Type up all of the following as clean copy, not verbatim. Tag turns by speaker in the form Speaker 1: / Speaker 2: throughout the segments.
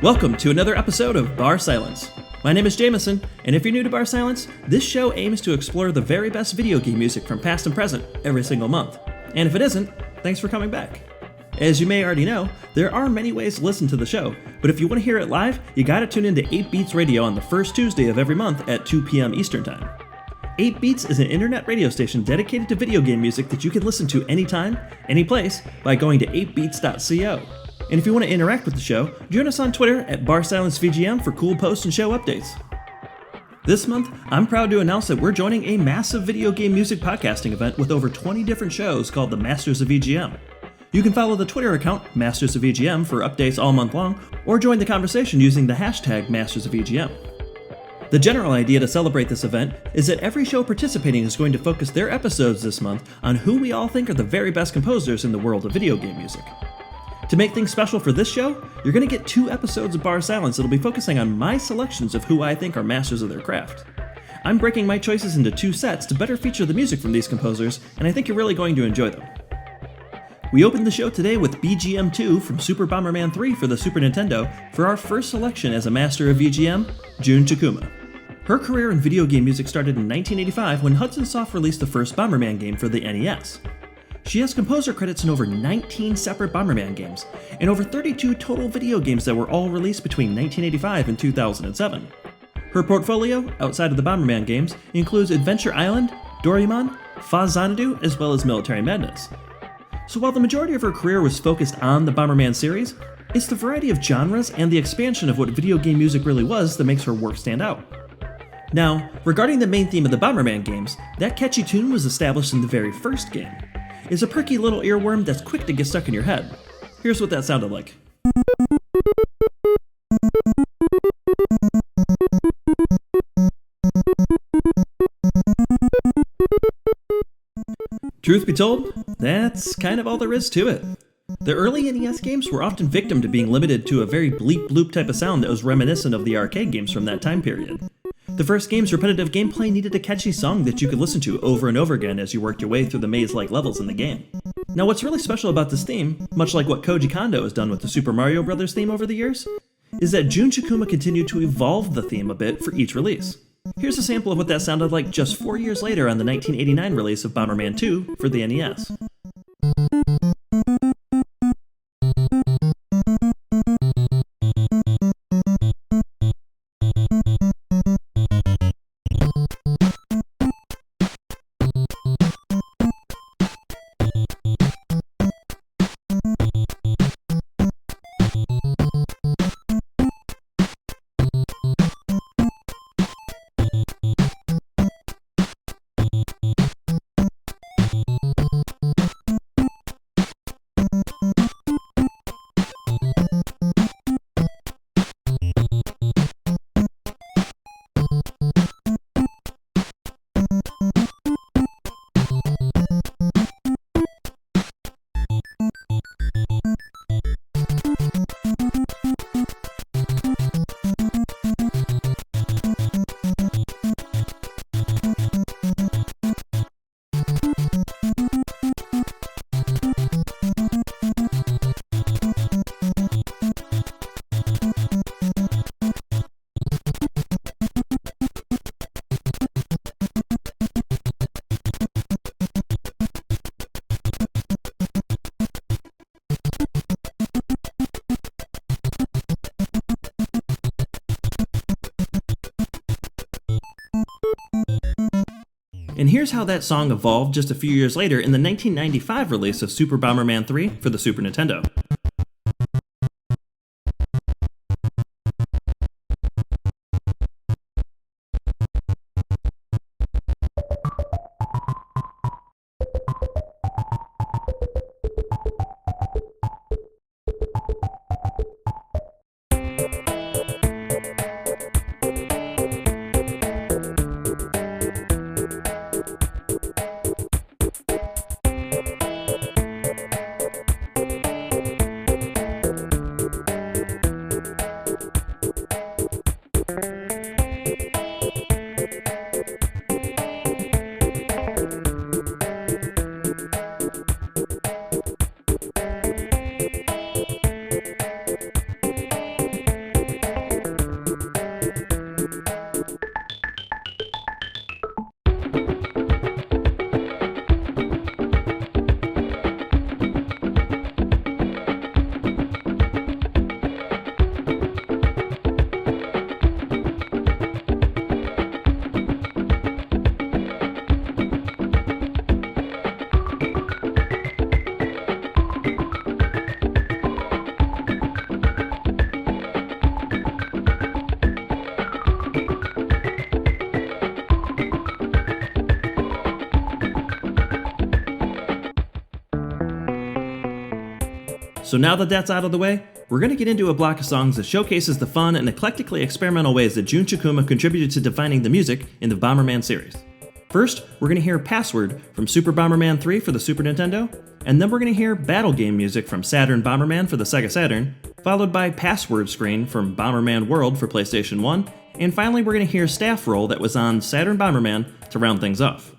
Speaker 1: Welcome to another episode of barSILENCE. My name is Jameson, and if you're new to barSILENCE, this show aims to explore the very best video game music from past and present every single month. And if it isn't, thanks for coming back. As you may already know, there are many ways to listen to the show, but if you want to hear it live, you gotta tune into 8 Beats Radio on the first Tuesday of every month at 2 p.m. Eastern Time. 8 Beats is an internet radio station dedicated to video game music that you can listen to anytime, anyplace, by going to 8beats.co. And if you want to interact with the show, join us on Twitter at barSILENCEVGM for cool posts and show updates. This month, I'm proud to announce that we're joining a massive video game music podcasting event with over 20 different shows called the Masters of VGM. You can follow the Twitter account, Masters of VGM, for updates all month long, or join the conversation using the hashtag Masters of VGM. The general idea to celebrate this event is that every show participating is going to focus their episodes this month on who we all think are the very best composers in the world of video game music. To make things special for this show, you're going to get 2 episodes of barSILENCE that'll be focusing on my selections of who I think are masters of their craft. I'm breaking my choices into 2 sets to better feature the music from these composers, and I think you're really going to enjoy them. We opened the show today with BGM 2 from Super Bomberman 3 for the Super Nintendo for our first selection as a master of VGM, Jun Chikuma. Her career in video game music started in 1985 when Hudson Soft released the first Bomberman game for the NES. She has composer credits in over 19 separate Bomberman games, and over 32 total video games that were all released between 1985 and 2007. Her portfolio, outside of the Bomberman games, includes Adventure Island, Doraemon, Xanadu, as well as Military Madness. So while the majority of her career was focused on the Bomberman series, it's the variety of genres and the expansion of what video game music really was that makes her work stand out. Now, regarding the main theme of the Bomberman games, that catchy tune was established in the very first game. It's a perky little earworm that's quick to get stuck in your head. Here's what that sounded like. Truth be told, that's kind of all there is to it. The early NES games were often victim to being limited to a very bleep bloop type of sound that was reminiscent of the arcade games from that time period. The first game's repetitive gameplay needed a catchy song that you could listen to over and over again as you worked your way through the maze-like levels in the game. Now what's really special about this theme, much like what Koji Kondo has done with the Super Mario Bros. Theme over the years, is that Jun Chikuma continued to evolve the theme a bit for each release. Here's a sample of what that sounded like just 4 years later on the 1989 release of Bomberman 2 for the NES. And here's how that song evolved just a few years later in the 1995 release of Super Bomberman 3 for the Super Nintendo. So now that that's out of the way, we're going to get into a block of songs that showcases the fun and eclectically experimental ways that Jun Chikuma contributed to defining the music in the Bomberman series. First, we're going to hear Password from Super Bomberman 3 for the Super Nintendo, and then we're going to hear battle game music from Saturn Bomberman for the Sega Saturn, followed by Password Screen from Bomberman World for PlayStation 1, and finally we're going to hear Staff Roll that was on Saturn Bomberman to round things off.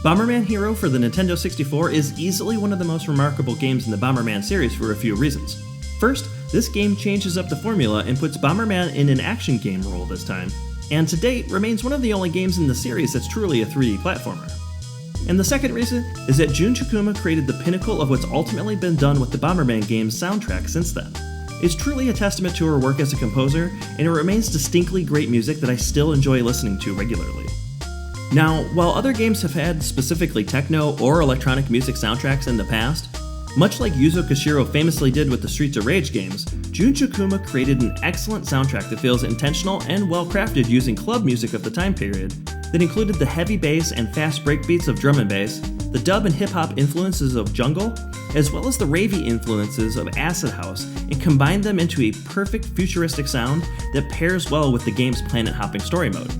Speaker 1: Bomberman Hero for the Nintendo 64 is easily one of the most remarkable games in the Bomberman series for a few reasons. First, this game changes up the formula and puts Bomberman in an action game role this time, and to date remains one of the only games in the series that's truly a 3D platformer. And the second reason is that Jun Chikuma created the pinnacle of what's ultimately been done with the Bomberman game's soundtrack since then. It's truly a testament to her work as a composer, and it remains distinctly great music that I still enjoy listening to regularly. Now, while other games have had specifically techno or electronic music soundtracks in the past, much like Yuzo Koshiro famously did with the Streets of Rage games, Jun Chikuma created an excellent soundtrack that feels intentional and well-crafted using club music of the time period that included the heavy bass and fast breakbeats of drum and bass, the dub and hip-hop influences of jungle, as well as the ravey influences of acid house, and combined them into a perfect futuristic sound that pairs well with the game's planet-hopping story mode.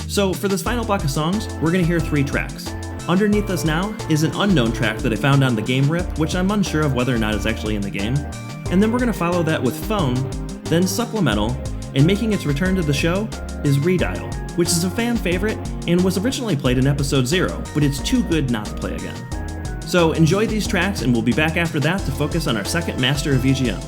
Speaker 1: So for this final block of songs, we're going to hear 3 tracks. Underneath Us Now is an unknown track that I found on the game rip, which I'm unsure of whether or not it's actually in the game. And then we're going to follow that with Foehn, then Supplemental, and making its return to the show is Redial, which is a fan favorite and was originally played in episode 0, but it's too good not to play again. So enjoy these tracks, and we'll be back after that to focus on our second Master of VGM.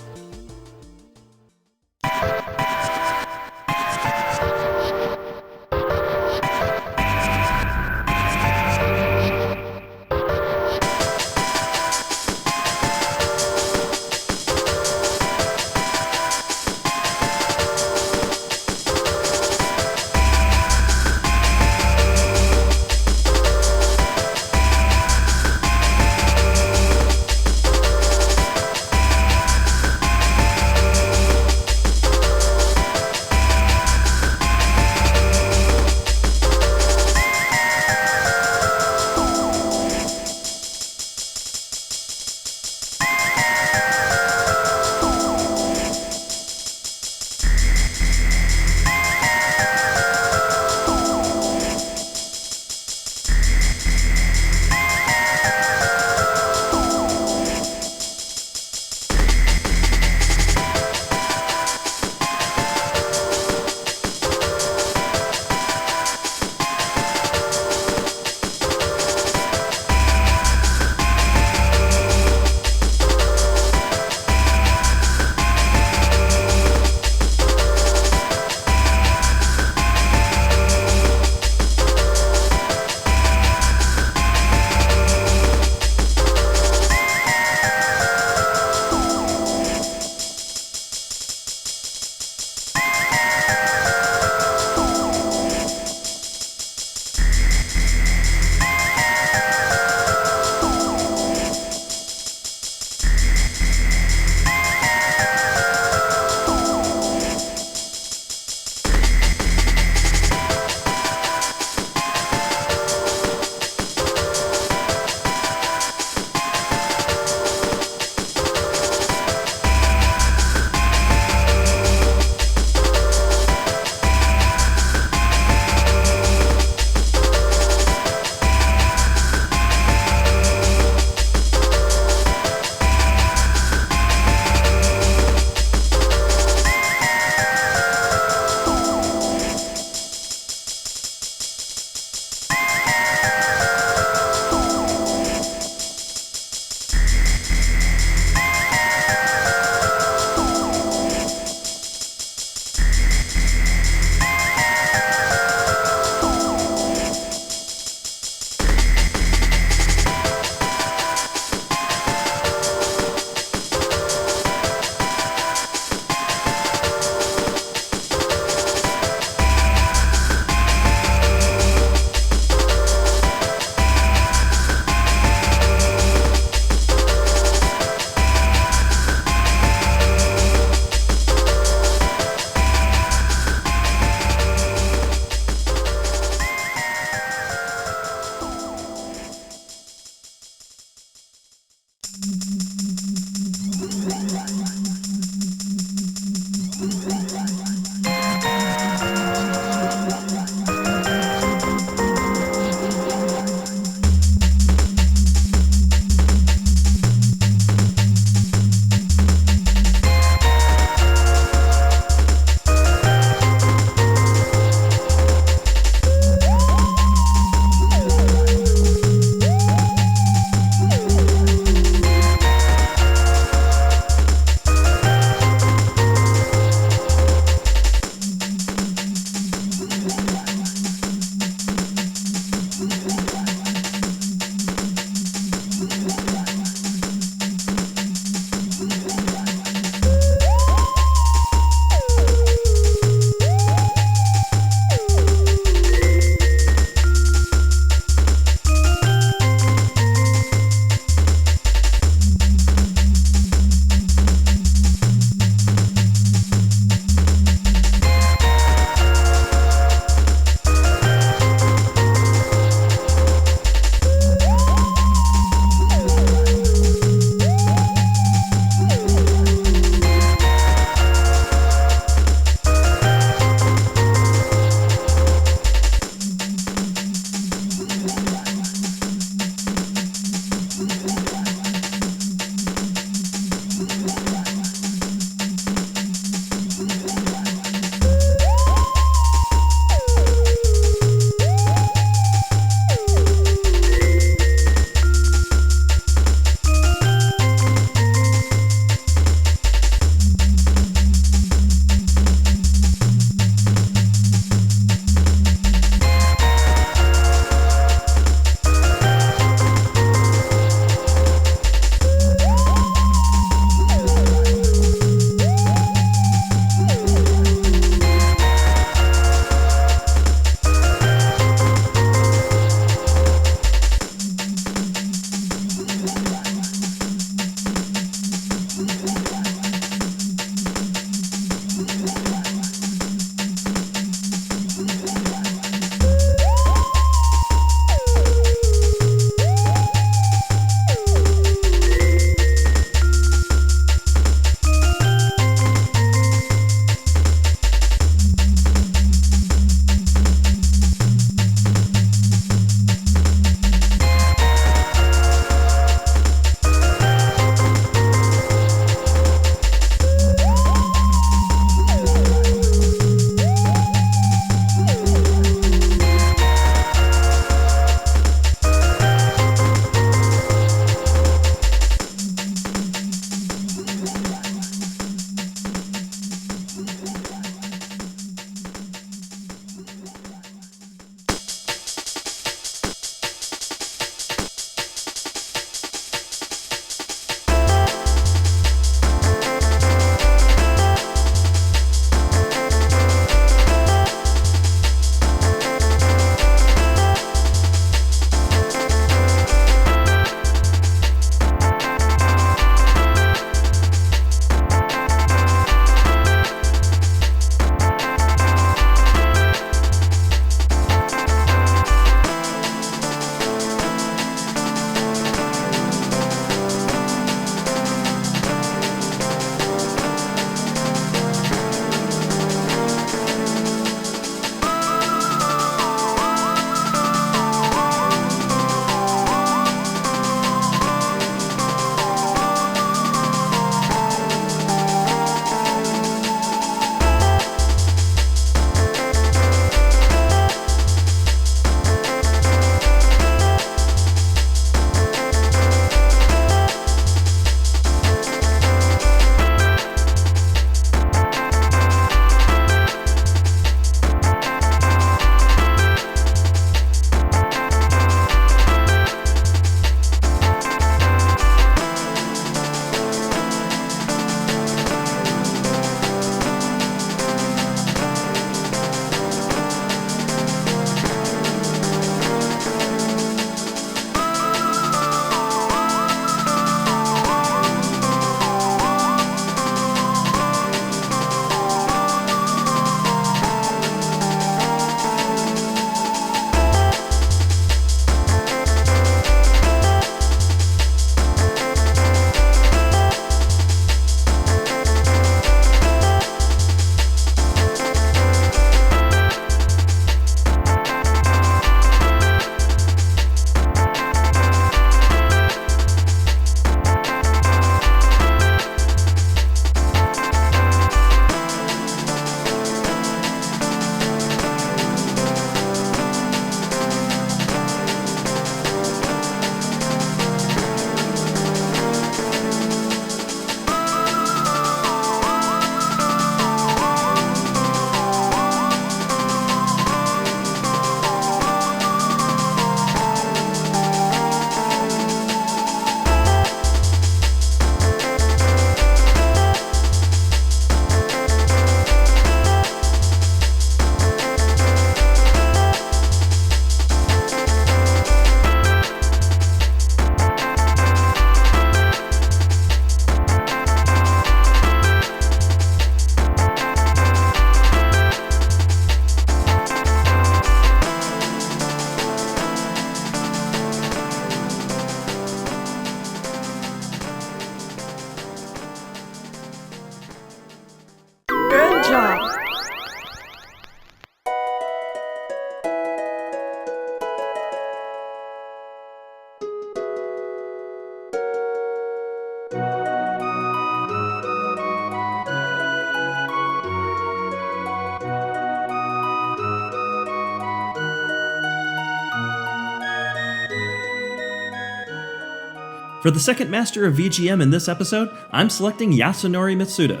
Speaker 1: For the second Master of VGM in this episode, I'm selecting Yasunori Mitsuda.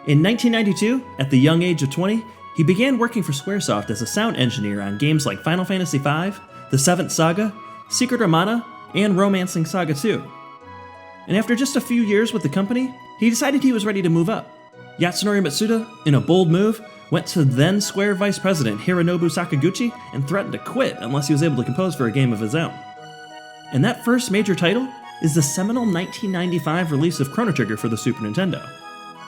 Speaker 1: In 1992, at the young age of 20, he began working for Squaresoft as a sound engineer on games like Final Fantasy V, The Seventh Saga, Secret of Mana, and Romancing Saga 2. And after just a few years with the company, he decided he was ready to move up. Yasunori Mitsuda, in a bold move, went to then Square Vice President Hironobu Sakaguchi and threatened to quit unless he was able to compose for a game of his own. And that first major title is the seminal 1995 release of Chrono Trigger for the Super Nintendo.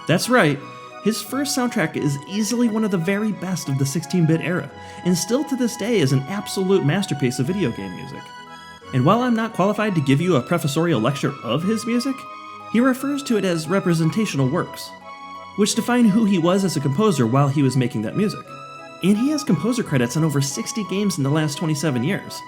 Speaker 1: That's right, his first soundtrack is easily one of the very best of the 16-bit era, and still to this day is an absolute masterpiece of video game music. And while I'm not qualified to give you a professorial lecture of his music, he refers to it as representational works, which define who he was as a composer while he was making that music. And he has composer credits on over 60 games in the last 27 years.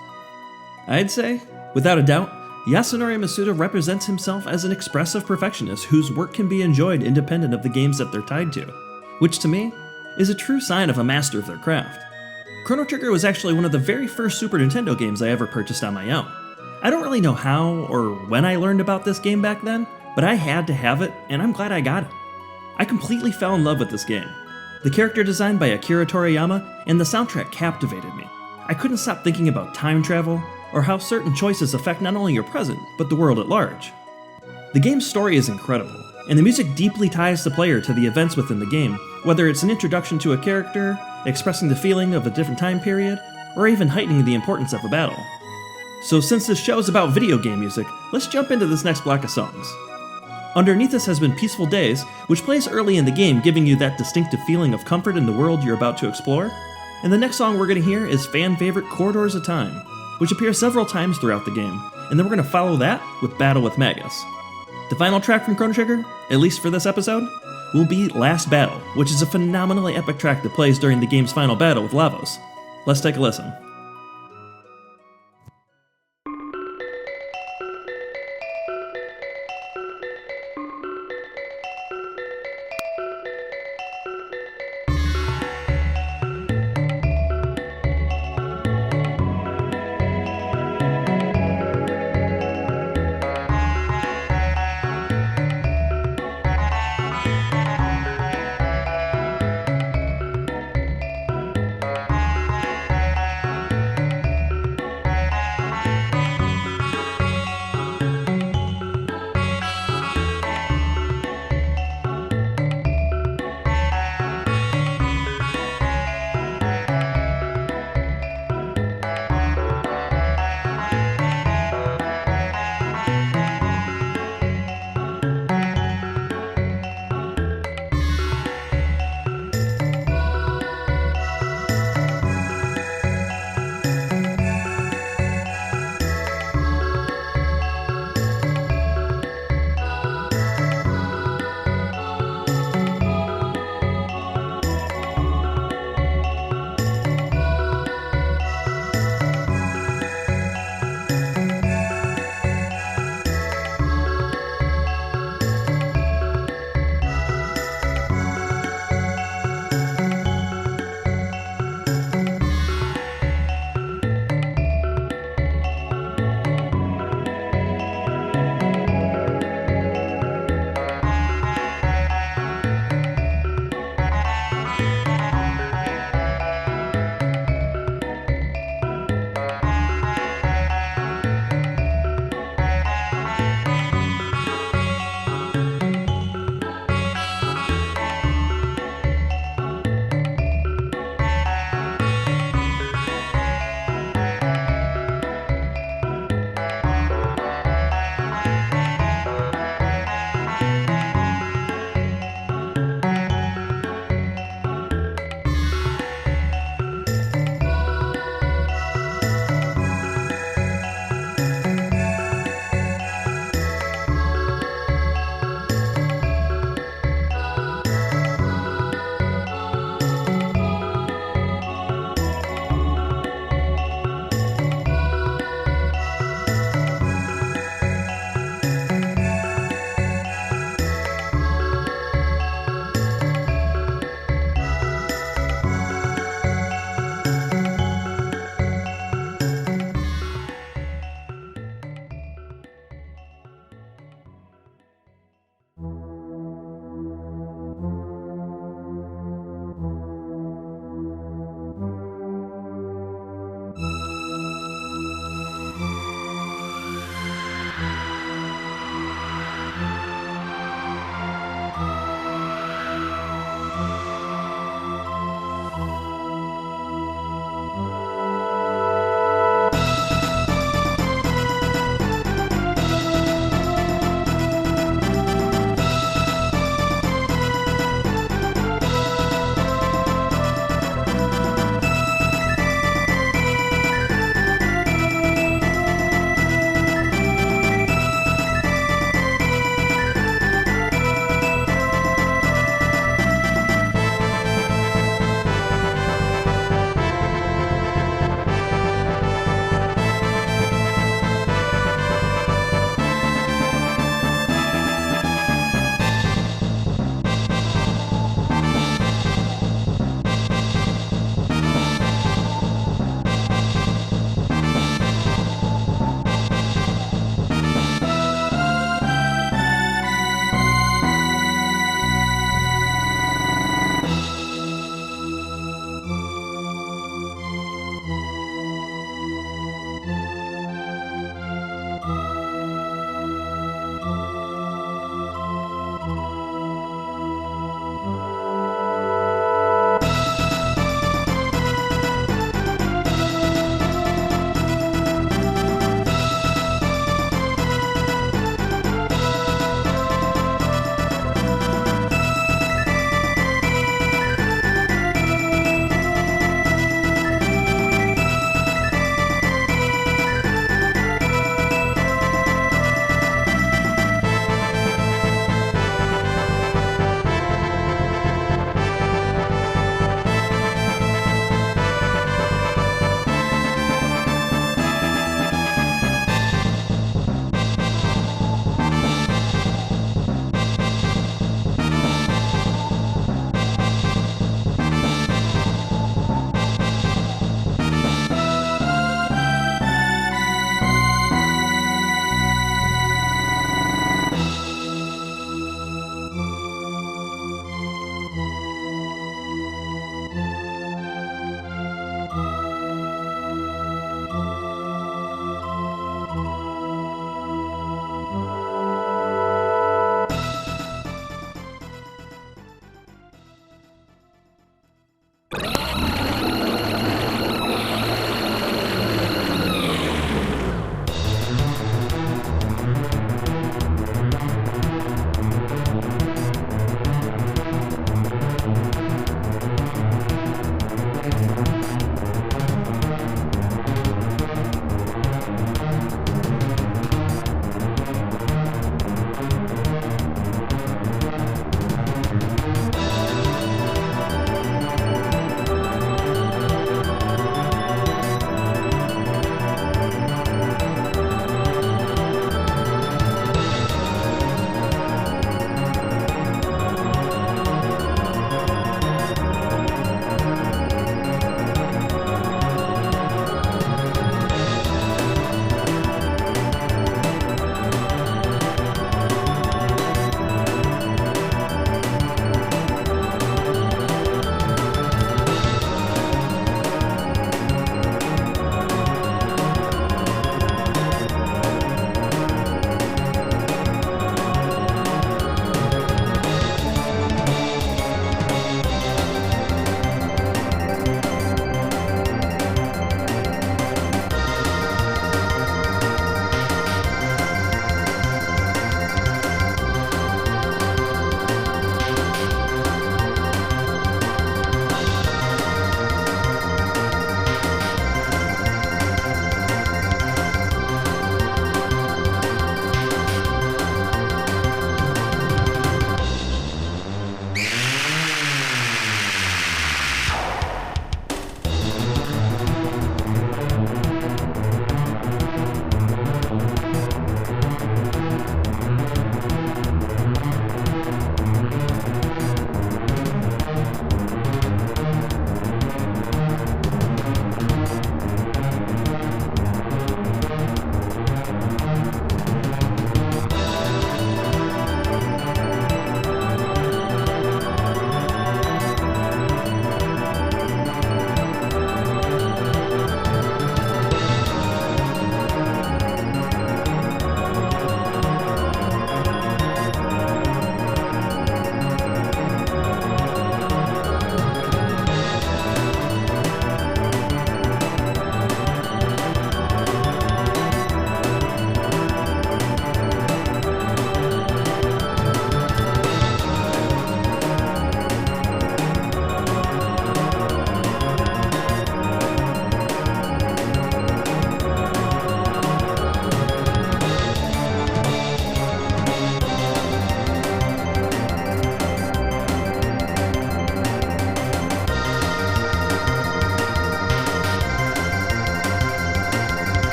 Speaker 1: I'd say, without a doubt, Yasunori Mitsuda represents himself as an expressive perfectionist whose work can be enjoyed independent of the games that they're tied to, which to me is a true sign of a master of their craft. Chrono Trigger was actually one of the very first Super Nintendo games I ever purchased on my own. I don't really know how or when I learned about this game back then, but I had to have it, and I'm glad I got it. I completely fell in love with this game. The character design by Akira Toriyama and the soundtrack captivated me. I couldn't stop thinking about time travel, or how certain choices affect not only your present, but the world at large. The game's story is incredible, and the music deeply ties the player to the events within the game, whether it's an introduction to a character, expressing the feeling of a different time period, or even heightening the importance of a battle. So since this show is about video game music, let's jump into this next block of songs. Underneath us has been Peaceful Days, which plays early in the game, giving you that distinctive feeling of comfort in the world you're about to explore. And the next song we're going to hear is fan favorite Corridors of Time, which appears several times throughout the game, and then we're going to follow that with Battle with Magus. The final track from Chrono Trigger, at least for this episode, will be Last Battle, which is a phenomenally epic track that plays during the game's final battle with Lavos. Let's take a listen.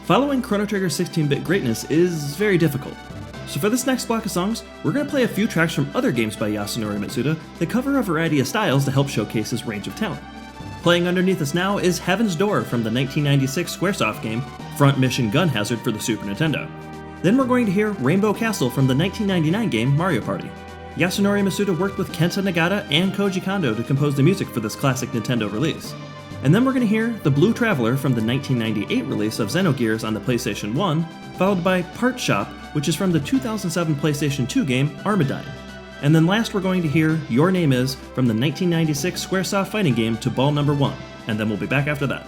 Speaker 1: Following Chrono Trigger's 16-bit greatness is very difficult. So for this next block of songs, we're going to play a few tracks from other games by Yasunori Mitsuda that cover a variety of styles to help showcase his range of talent. Playing underneath us now is Heaven's Door from the 1996 Squaresoft game Front Mission Gun Hazzard for the Super Nintendo. Then we're going to hear Rainbow Castle from the 1999 game Mario Party. Yasunori Mitsuda worked with Kenta Nagata and Koji Kondo to compose the music for this classic Nintendo release. And then we're going to hear The Blue Traveler from the 1998 release of Xenogears on the PlayStation 1, followed by Part Shop, which is from the 2007 PlayStation 2 game Armodyne. And then last we're going to hear Your Name Is from the 1996 Squaresoft fighting game Tobal No. 1, and then we'll be back after that.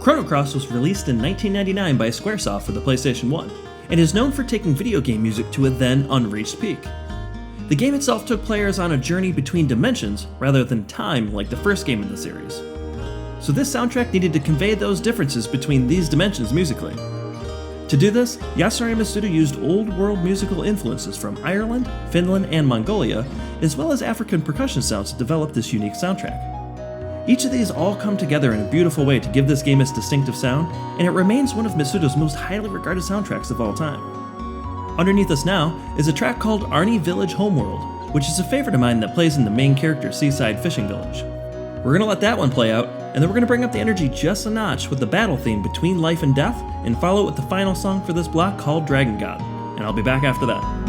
Speaker 1: Chrono Cross was released in 1999 by Squaresoft for the PlayStation 1, and is known for taking video game music to a then unreached peak. The game itself took players on a journey between dimensions rather than time like the first game in the series. So this soundtrack needed to convey those differences between these dimensions musically. To do this, Yasunori and Mitsuda used old world musical influences from Ireland, Finland, and Mongolia, as well as African percussion sounds to develop this unique soundtrack. Each of these all come together in a beautiful way to give this game its distinctive sound, and it remains one of Mitsuda's most highly regarded soundtracks of all time. Underneath us now is a track called Arni Village Homeworld, which is a favorite of mine that plays in the main character's seaside fishing village. We're gonna let that one play out, and then we're gonna bring up the energy just a notch with the battle theme between life and death, and follow it with the final song for this block called Dragon God. And I'll be back after that.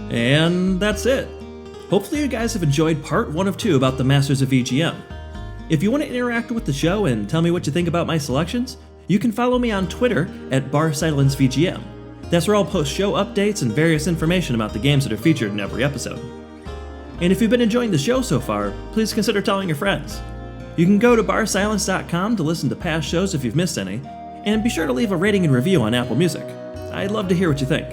Speaker 1: And that's it. Hopefully you guys have enjoyed part 1 of 2 about the Masters of VGM. If you want to interact with the show and tell me what you think about my selections, you can follow me on Twitter at barSILENCEVGM. That's where I'll post show updates and various information about the games that are featured in every episode. And if you've been enjoying the show so far, please consider telling your friends. You can go to barsilence.com to listen to past shows if you've missed any, and be sure to leave a rating and review on Apple Music. I'd love to hear what you think.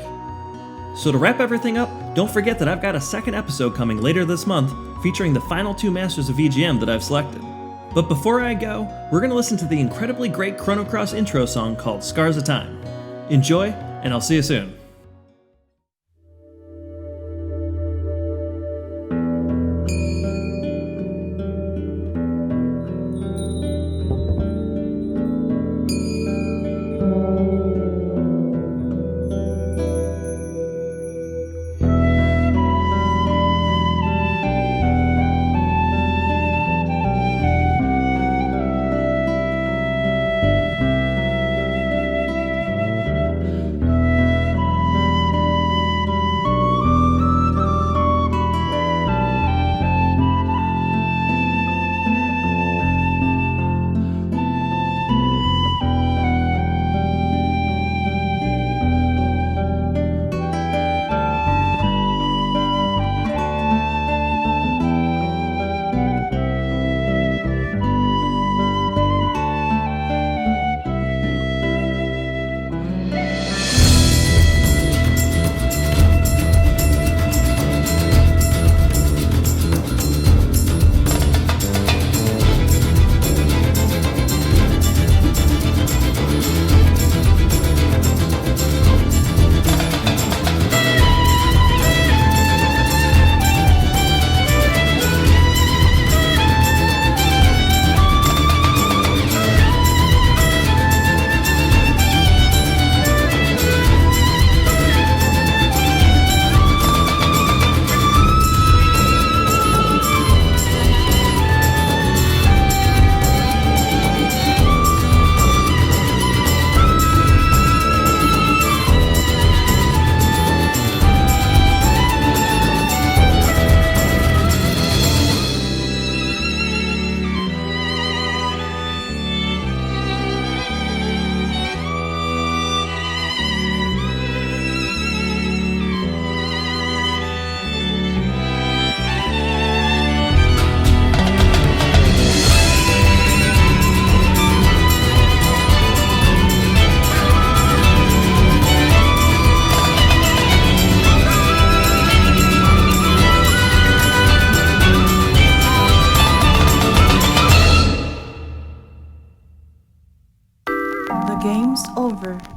Speaker 1: So to wrap everything up, don't forget that I've got a second episode coming later this month featuring the final 2 Masters of VGM that I've selected. But before I go, we're going to listen to the incredibly great Chrono Cross intro song called Scars of Time. Enjoy, and I'll see you soon.
Speaker 2: The game's over.